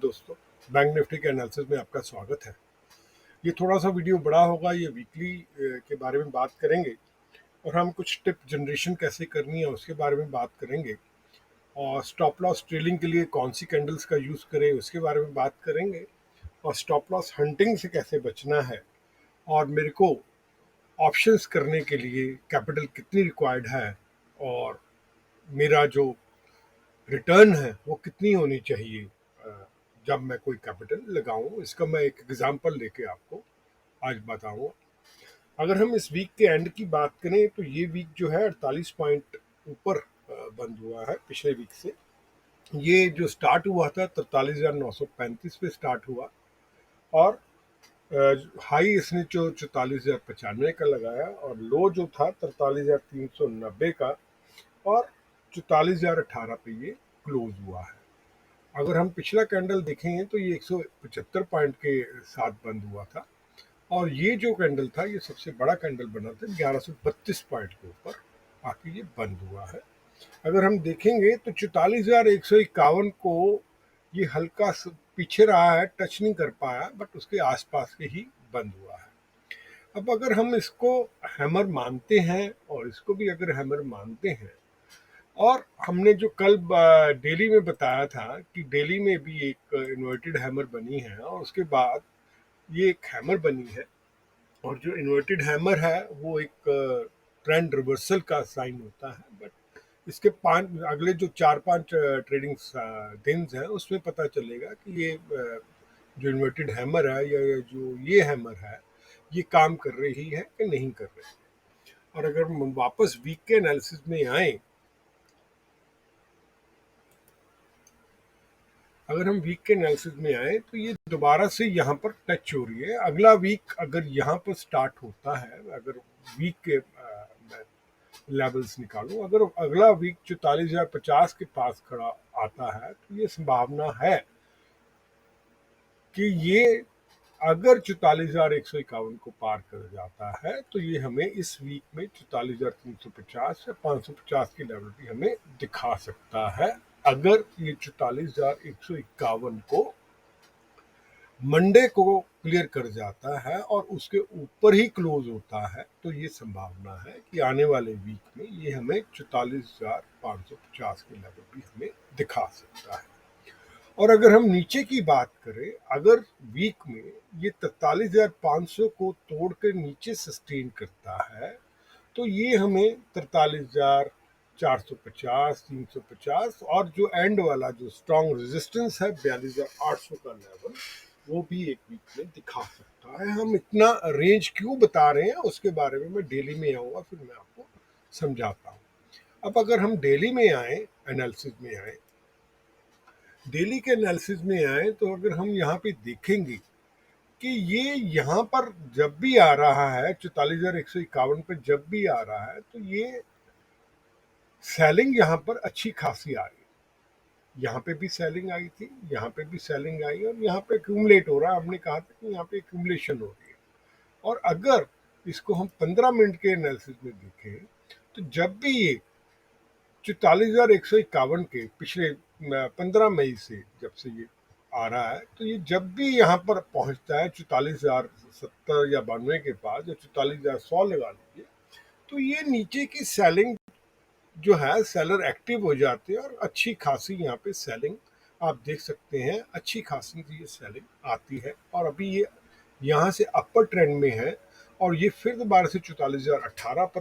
दोस्तों, bank Nifty के analysis में आपका स्वागत है। ये थोड़ा सा वीडियो बड़ा होगा। ये वीकली के बारे में बात करेंगे और हम कुछ टिप जनरेशन कैसे करनी है उसके बारे में बात करेंगे, और स्टॉप लॉस ट्रेलिंग के लिए कौन सी कैंडल्स का यूज़ करें उसके बारे में बात करेंगे, और स्टॉप लॉस हंटिंग से कैसे बचना है, और मेरे को ऑप्शंस करने के लिए कैपिटल कितनी रिक्वायर्ड है, और मेरा जो रिटर्न है वो कितनी होनी चाहिए जब मैं कोई कैपिटल लगाऊं। इसका मैं एक एग्जांपल लेके आपको आज बताऊंगा। अगर हम इस वीक के एंड की बात करें तो ये वीक जो है 48 पॉइंट ऊपर बंद हुआ है पिछले वीक से। ये जो स्टार्ट हुआ था 43,935 पे स्टार्ट हुआ, और हाई इसने जो 44,095 का लगाया, और लो जो था 43,390 का, और 44,018 पे ये क्लोज हुआ है। अगर हम पिछला कैंडल देखेंगे तो ये 175 पॉइंट के साथ बंद हुआ था, और ये जो कैंडल था ये सबसे बड़ा कैंडल बना था 1132 पॉइंट के ऊपर आके ये बंद हुआ है। अगर हम देखेंगे तो 44,151 को ये हल्का पीछे रहा है, टच नहीं कर पाया, बट उसके आसपास के ही बंद हुआ है। अब अगर हम इसको हैमर मानते हैं, और इसको भी अगर हैमर मानते हैं, और हमने जो कल डेली में बताया था कि डेली में भी एक इन्वर्टेड हैमर बनी है, और उसके बाद ये एक हैमर बनी है, और जो इन्वर्टेड हैमर है वो एक ट्रेंड रिवर्सल का साइन होता है। बट इसके अगले जो 4-5 ट्रेडिंग दिन हैं उसमें पता चलेगा कि ये जो इन्वर्टेड हैमर है या जो ये हैमर है ये काम कर रही है कि नहीं कर रही है। और अगर हम वापस वीक के एनालिसिस में आए, अगर हम वीक के एनालिसिस में आए तो ये दोबारा से यहाँ पर टच हो रही है। अगला वीक अगर यहाँ पर स्टार्ट होता है, अगर वीक के लेवल्स निकालूं, अगर अगला वीक 44,050 के पास खड़ा आता है तो ये संभावना है कि ये अगर 44,151 को पार कर जाता है तो ये हमें इस वीक में 44,350 या 550 की लेवल भी हमें दिखा सकता है। अगर ये 44,151 को मंडे को क्लियर कर जाता है और उसके ऊपर ही क्लोज होता है तो ये संभावना है कि आने वाले वीक में ये हमें 44,550 के लेवल भी हमें दिखा सकता है। और अगर हम नीचे की बात करें, अगर वीक में ये 43,500 को तोड़ कर नीचे सस्टेन करता है तो ये हमें 43,450, 350, और जो एंड वाला जो स्ट्रॉन्ग रेजिस्टेंस है 42,800 का लेवल, वो भी एक वीक में दिखा सकता है। हम इतना रेंज क्यों बता रहे हैं उसके बारे में मैं डेली में आऊँगा, फिर मैं आपको समझाता हूँ। अब अगर हम डेली में आए, एनालिसिस में आए, डेली के एनालिसिस में आए, तो अगर हम यहाँ पे देखेंगे कि ये यहाँ पर जब भी आ रहा है 44,151 पे जब भी आ रहा है तो ये सेलिंग यहाँ पर अच्छी खासी आ रही है। यहाँ पे भी सेलिंग आई थी, यहाँ पे भी सेलिंग आई, और यहाँ पे एक्यूमुलेट हो रहा है। हमने कहा था कि यहाँ पे एक्यूमुलेशन हो रही है। और अगर इसको हम 15 मिनट के एनालिसिस में देखें तो जब भी ये 44,151 के पिछले 15 मई से जब से ये आ रहा है, तो ये जब भी यहाँ पर पहुँचता है 44,070 या 92 के पास, या 44,100 लगा लीजिए, तो ये नीचे की सेलिंग जो है, सेलर एक्टिव हो जाते हैं, और अच्छी खासी यहाँ पे सेलिंग आप देख सकते हैं। अच्छी खासी ये सेलिंग आती है, और अभी ये यहाँ से अपर ट्रेंड में है, और ये फिर दोबारा से 44,018 पर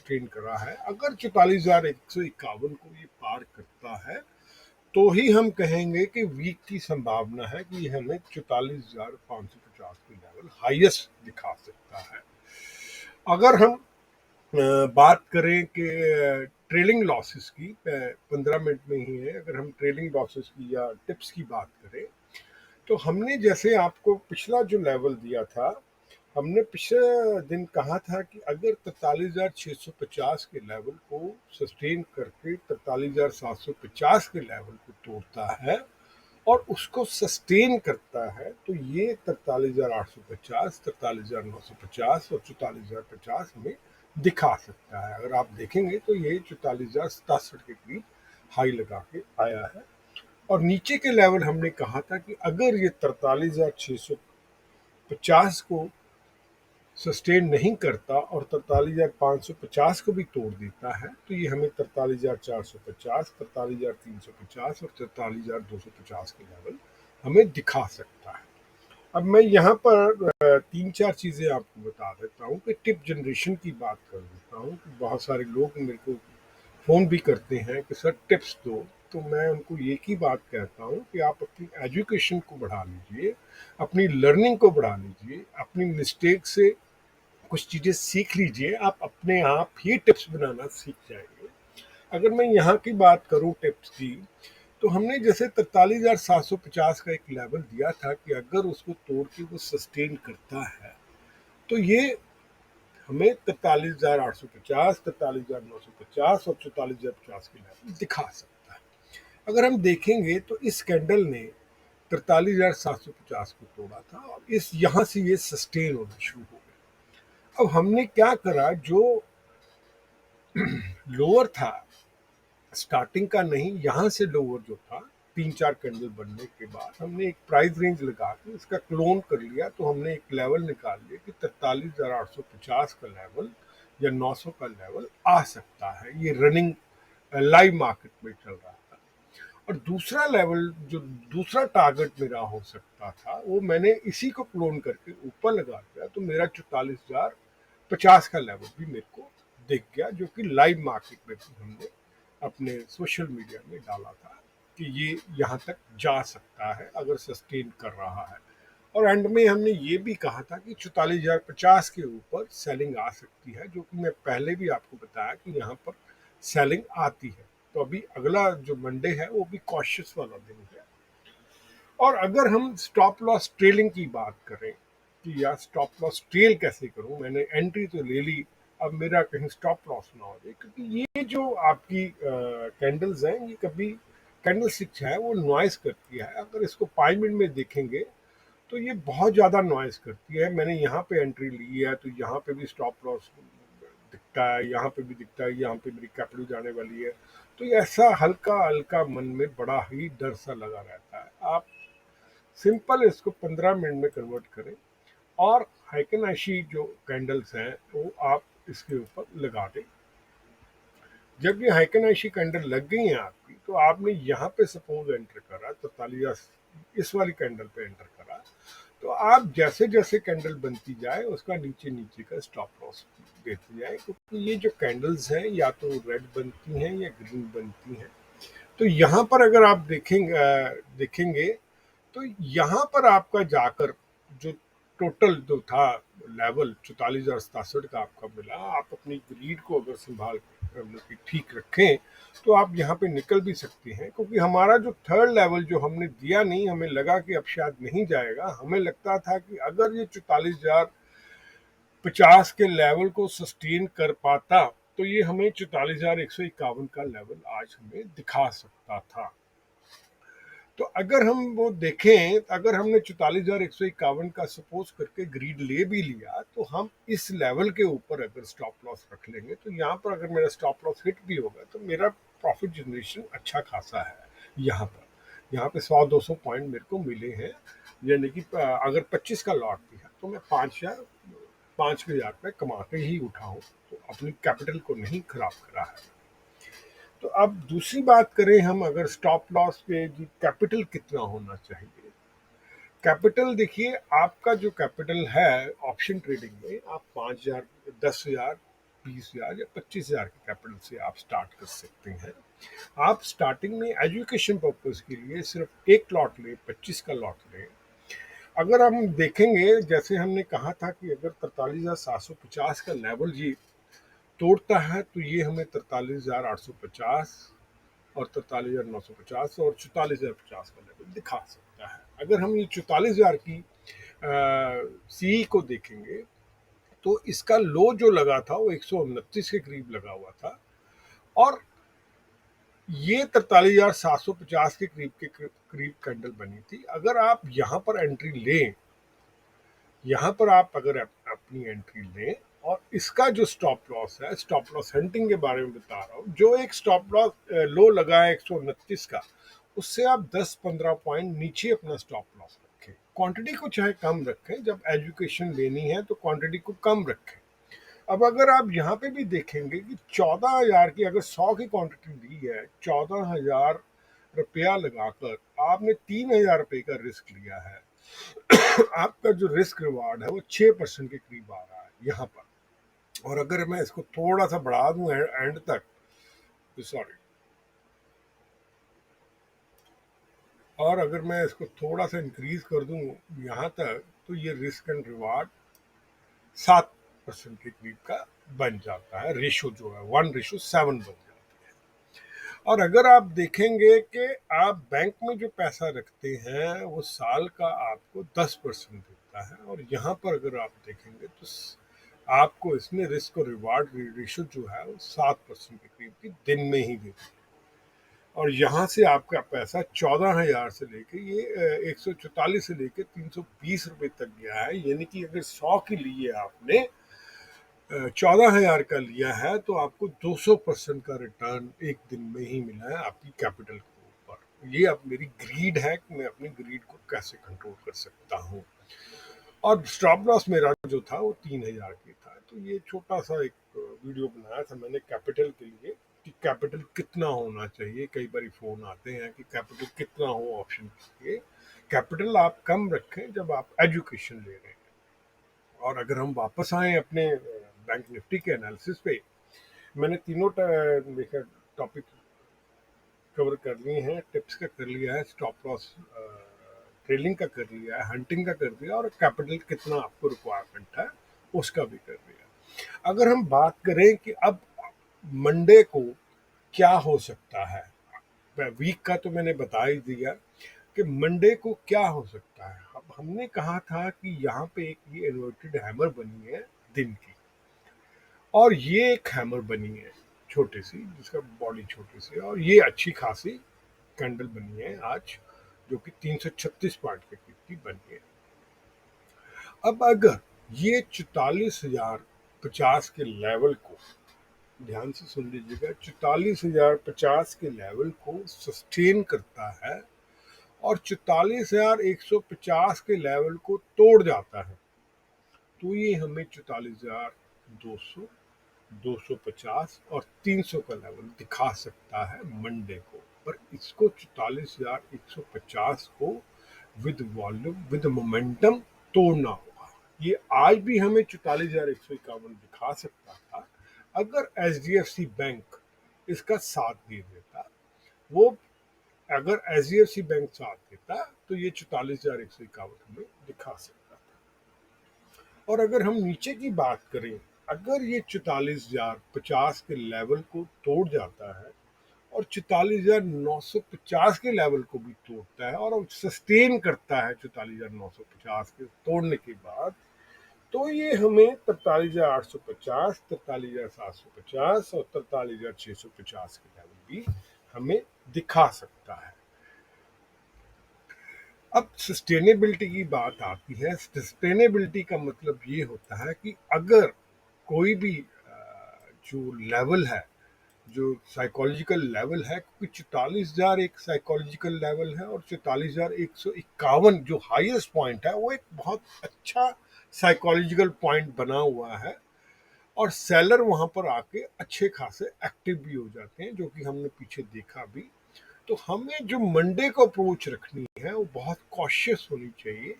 ट्रेंड कर रहा है। अगर 44,151 को ये पार करता है तो ही हम कहेंगे कि वीक की संभावना है कि हमें 44,550 के लेवल हाईएस्ट दिखा सकता है। अगर हम बात करें कि ट्रेलिंग लॉसेस की, 15 मिनट में ही है, अगर हम ट्रेलिंग लॉसेस की या टिप्स की बात करें, तो हमने जैसे आपको पिछला जो लेवल दिया था, हमने पिछले दिन कहा था कि अगर 43,650 के लेवल को सस्टेन करके 43,750 के लेवल को तोड़ता है और उसको सस्टेन करता है तो ये 43,850, 43,950 और 44,050 में दिखा सकता है। अगर आप देखेंगे तो ये 44,067 के करीब हाई लगा के आया है, और नीचे के लेवल हमने कहा था कि अगर ये 43,650 को सस्टेन नहीं करता और 43,550 को भी तोड़ देता है तो ये हमें 43,450, 43,350 और 43,250 के लेवल हमें दिखा सकता है। अब मैं यहाँ पर तीन चार चीज़ें आपको बता देता हूँ कि टिप जनरेशन की बात कर देता हूँ कि बहुत सारे लोग मेरे को फ़ोन भी करते हैं कि सर टिप्स दो। तो मैं उनको एक ही बात कहता हूँ कि आप अपनी एजुकेशन को बढ़ा लीजिए, अपनी लर्निंग को बढ़ा लीजिए, अपनी मिस्टेक से कुछ चीज़ें सीख लीजिए, आप अपने आप ही टिप्स बनाना सीख जाएंगे। अगर मैं यहाँ की बात करूँ टिप्स की, तो हमने जैसे 43,750 का एक लेवल दिया था कि अगर उसको तोड़ के वो सस्टेन करता है तो ये हमें 43,850, 43,950 और 44,050 के लेवल दिखा सकता है। अगर हम देखेंगे तो इस कैंडल ने 43,750 को तोड़ा था और इस यहाँ से ये सस्टेन होना शुरू हो गया। अब हमने क्या करा, जो लोअर था स्टार्टिंग का नहीं, यहाँ से लोअर जो था, तीन चार कैंडल बनने के बाद हमने एक प्राइस रेंज लगा के इसका क्लोन कर लिया। तो हमने एक लेवल निकाल लिया कि 43,850 का लेवल या 900 का लेवल आ सकता है। ये रनिंग लाइव मार्केट में चल रहा था। और दूसरा लेवल जो दूसरा टारगेट मेरा हो सकता था वो मैंने इसी को क्लोन करके ऊपर लगा दिया, तो मेरा 44,050 का लेवल भी मेरे को दिख गया, जो कि लाइव मार्केट में भी हमने अपने सोशल मीडिया में डाला था कि ये यहाँ तक जा सकता है अगर सस्टेन कर रहा है। और एंड में हमने ये भी कहा था कि 44,050 के ऊपर सेलिंग आ सकती है, जो कि मैं पहले भी आपको बताया कि यहाँ पर सेलिंग आती है। तो अभी अगला जो मंडे है वो भी कॉशियस वाला दिन है। और अगर हम स्टॉप लॉस ट्रेलिंग की बात करें कि यार स्टॉप लॉस ट्रेल कैसे करूं, मैंने एंट्री तो ले ली, अब मेरा कहीं स्टॉप लॉस ना हो जाए, क्योंकि ये जो आपकी कैंडल्स हैं ये कभी कैंडल स्टिक है वो नॉइस करती है। अगर इसको 5 मिनट में देखेंगे तो ये बहुत ज़्यादा नॉइस करती है। मैंने यहाँ पे एंट्री ली है तो यहाँ पे भी स्टॉप लॉस दिखता है, यहाँ पे भी दिखता है, यहाँ पे मेरी कैपिटल जाने वाली है। तो ये ऐसा हल्का हल्का मन में बड़ा ही डर सा लगा रहता है। आप सिंपल इसको 15 मिनट में कन्वर्ट करें और हाइकेनाशी जो कैंडल्स हैं वो आप इसके ऊपर लगा दें। जब ये हाइकेनाशी कैंडल लग गई है आपकी, तो आपने यहाँ पे सपोज एंटर करा तो तालिया इस वाली कैंडल पे एंटर करा, तो आप जैसे जैसे कैंडल बनती जाए उसका नीचे नीचे का स्टॉप लॉस देते जाए, क्योंकि ये जो कैंडल्स हैं या तो रेड बनती हैं या ग्रीन बनती हैं। तो यहाँ पर अगर आप देखेंगे तो यहाँ पर आपका जाकर जो टोटल जो था लेवल 44,067 का आपका मिला, आप अपनी ग्रीड को अगर संभाल मतलब कि ठीक रखें तो आप यहाँ पे निकल भी सकते हैं। क्योंकि हमारा जो थर्ड लेवल जो हमने दिया नहीं, हमें लगा कि अब शायद नहीं जाएगा। हमें लगता था कि अगर ये 44,050 के लेवल को सस्टेन कर पाता तो ये हमें 44,151 का लेवल आज हमें दिखा सकता था। तो अगर हम वो देखें, अगर हमने 44,151 का सपोज करके ग्रीड ले भी लिया तो हम इस लेवल के ऊपर अगर स्टॉप लॉस रख लेंगे तो यहाँ पर अगर मेरा स्टॉप लॉस हिट भी होगा तो मेरा प्रॉफिट जनरेशन अच्छा खासा है। यहाँ पे 100-200 पॉइंट मेरे को मिले हैं, यानी कि अगर 25 का लॉट भी है तो मैं 5,000 रुपये कमा के ही उठाऊँ, तो अपनी कैपिटल को नहीं खराब करा है। तो अब दूसरी बात करें हम, अगर स्टॉप लॉस पे जी कैपिटल कितना होना चाहिए। कैपिटल देखिए, आपका जो कैपिटल है ऑप्शन ट्रेडिंग में, आप 5,000, 10,000, 20,000 या 25,000 के कैपिटल से आप स्टार्ट कर सकते हैं। आप स्टार्टिंग में एजुकेशन पर्पज के लिए सिर्फ एक लॉट लें, 25 का लॉट लें। अगर हम देखेंगे, जैसे हमने कहा था कि अगर 43,750 का लेवल जी तोड़ता है तो ये हमें 43,850 और 43,950 और 44,050 का लेवल दिखा सकता है। अगर हम ये 44,000 की सी को देखेंगे तो इसका लो जो लगा था वो 129 के करीब लगा हुआ था और ये 43,750 के करीब कैंडल बनी थी। अगर आप यहाँ पर एंट्री लें, यहाँ पर आप अगर अपनी एंट्री लें और इसका जो स्टॉप लॉस है, स्टॉप लॉस हंटिंग के बारे में बता रहा हूँ, जो एक स्टॉप लॉस लो लगा है 129 का, उससे आप 10-15 पॉइंट नीचे अपना स्टॉप लॉस रखें। क्वांटिटी को चाहे कम रखें, जब एजुकेशन लेनी है तो क्वांटिटी को कम रखें। अब अगर आप यहाँ पे भी देखेंगे कि 14,000 की अगर 100 की क्वांटिटी ली है, 14,000 रुपया लगाकर आपने 3,000 रुपये का रिस्क लिया है, आपका जो रिस्क रिवार्ड है वो 6% के करीब आ रहा है यहाँ पर। और अगर मैं इसको थोड़ा सा बढ़ा दूं एंड तक, सॉरी, और अगर मैं इसको थोड़ा सा इंक्रीज कर दूं यहाँ तक, तो ये रिस्क एंड रिवार्ड 7% के करीब का बन जाता है। रेशो जो है 1:7 बन जाता है। और अगर आप देखेंगे कि आप बैंक में जो पैसा रखते हैं वो साल का आपको 10% देता है, और यहाँ पर अगर आप देखेंगे तो आपको इसमें रिस्क और रिवार्ड रेशो जो है वो 7% के करीब की दिन में ही देती है। और यहाँ से आपका पैसा 14,000 से लेके ये 144 से लेके 320 रुपये तक गया है। यानी कि अगर 100 के लिए आपने 14,000 का लिया है तो आपको 200% का रिटर्न एक दिन में ही मिला है आपकी कैपिटल के ऊपर। ये अब मेरी ग्रीड है कि मैं अपनी ग्रीड को कैसे कंट्रोल कर सकता हूँ। और स्टॉप लॉस मेरा जो था वो 3,000 की था। तो ये छोटा सा एक वीडियो बनाया था मैंने कैपिटल के लिए, कि कैपिटल कितना होना चाहिए। कई बार फ़ोन आते हैं कि कैपिटल कितना हो ऑप्शन के लिए। कैपिटल आप कम रखें जब आप एजुकेशन ले रहे हैं। और अगर हम वापस आए अपने बैंक निफ्टी के एनालिसिस पे, मैंने तीनों टॉपिक कवर कर लिए हैं। टिप्स का कर लिया है, स्टॉप लॉस ट्रेलिंग का कर लिया है, हंटिंग का कर दिया, और कैपिटल कितना आपको रिक्वायरमेंट है उसका भी कर दिया। अगर हम बात करें कि अब मंडे को क्या हो सकता है, वीक का तो मैंने बता ही दिया कि मंडे को क्या हो सकता है। अब हमने कहा था कि यहाँ पे एक ये इन्वर्टेड हैमर बनी है दिन की, और ये एक हैमर बनी है छोटी सी, जिसका बॉडी छोटी सी, और ये अच्छी खासी कैंडल बनी है आज, जो कि 336 पॉइंट के करीब की बनी है। अब अगर ये 44,050 के लेवल को, ध्यान से सुन लीजिएगा, 44,050 के लेवल को सस्टेन करता है और 44,150 के लेवल को तोड़ जाता है, तो ये हमें 44,200, 250 और 300 का लेवल दिखा सकता है मंडे को। पर इसको 44,150 को विद वॉल्यूम, विद मोमेंटम तोड़ना होगा। ये आज भी हमें 44,151 दिखा सकता था अगर एचडीएफसी बैंक इसका साथ दे देता। वो अगर एचडीएफसी बैंक साथ देता तो ये 44,151 हमें दिखा सकता था। और अगर हम नीचे की बात करें, अगर ये 44,050 के लेवल को तोड़ जाता है और 44,950 के लेवल को भी तोड़ता है और सस्टेन करता है 44,950 के तोड़ने के बाद, तो ये हमें 43,850, 43,750 और 43,650 के लेवल भी हमें दिखा सकता है। अब सस्टेनेबिलिटी की बात आती है। सस्टेनेबिलिटी का मतलब ये होता है कि अगर कोई भी जो लेवल है, जो साइकोलॉजिकल लेवल है, क्योंकि 44,000 एक साइकोलॉजिकल लेवल है और 44,151 जो हाईएस्ट पॉइंट है वो एक बहुत अच्छा साइकोलॉजिकल पॉइंट बना हुआ है, और सेलर वहां पर आके अच्छे खासे एक्टिव भी हो जाते हैं, जो कि हमने पीछे देखा भी। तो हमें जो मंडे को अप्रोच रखनी है वो बहुत कॉशियस होनी चाहिए।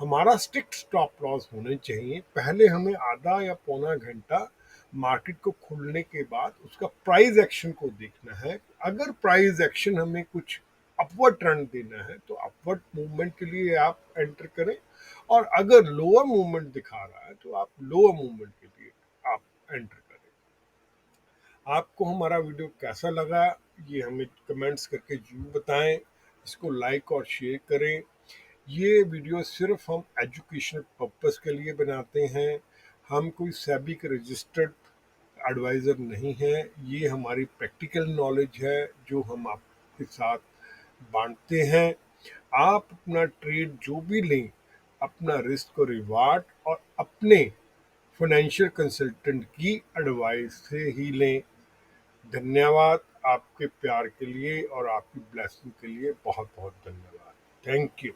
हमारा स्ट्रिक्ट स्टॉप लॉस होने चाहिए। पहले हमें आधा या पौना घंटा मार्केट को खुलने के बाद उसका प्राइस एक्शन को देखना है। अगर प्राइस एक्शन हमें कुछ अपवर्ड ट्रेंड देना है तो अपवर्ड मूवमेंट के लिए आप एंटर करें, और अगर लोअर मूवमेंट दिखा रहा है तो आप लोअर मूवमेंट के लिए आप एंटर करें। आपको हमारा वीडियो कैसा लगा ये हमें कमेंट्स करके जरूर बताएं। इसको लाइक और शेयर करें। ये वीडियो सिर्फ हम एजुकेशनल पर्पस के लिए बनाते हैं। हम कोई सेबी के रजिस्टर्ड एडवाइज़र नहीं है। ये हमारी प्रैक्टिकल नॉलेज है जो हम आपके साथ बांटते हैं। आप अपना ट्रेड जो भी लें, अपना रिस्क और रिवार्ड और अपने फाइनेंशियल कंसल्टेंट की एडवाइस से ही लें। धन्यवाद। आपके प्यार के लिए और आपकी ब्लेसिंग के लिए बहुत बहुत धन्यवाद। Thank you.